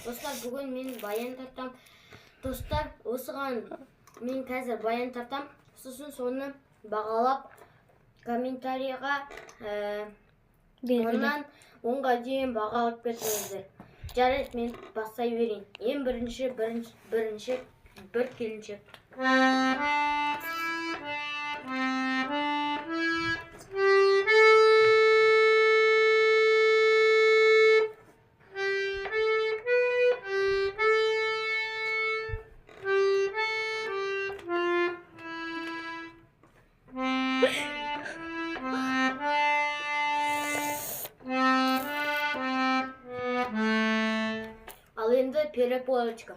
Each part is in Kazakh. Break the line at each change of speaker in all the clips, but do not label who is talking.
Dostlar bugün men bayan tartam. Dostlar осыған мен қазір баян тартам. Сосын соны бағалап комментарийға оннан 10-ға дейін бағалап берсеңіздер. Жарайды, мен бастай берейін. Ең бірінші бір келіншек. Ал енді переполочка.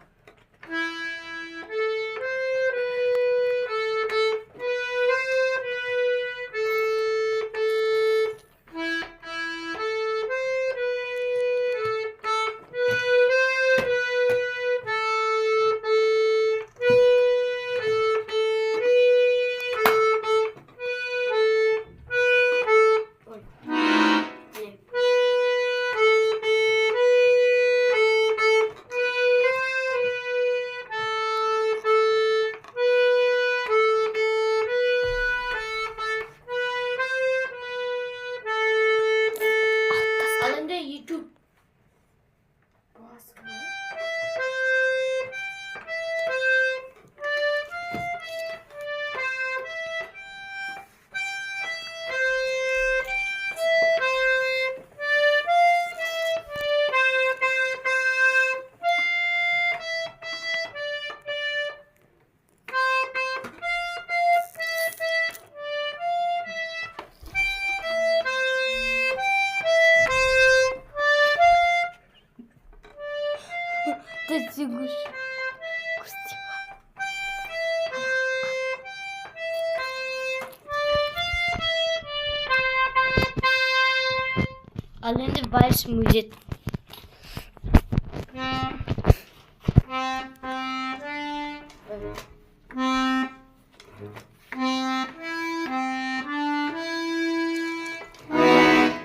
Al енді вальс музет.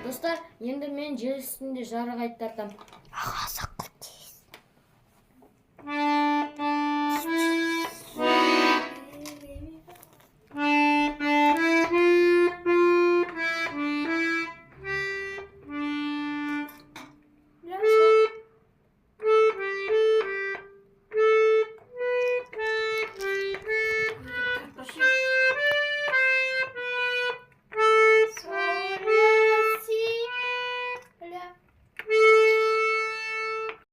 Достар, енді мен желісінде жарық айттартам.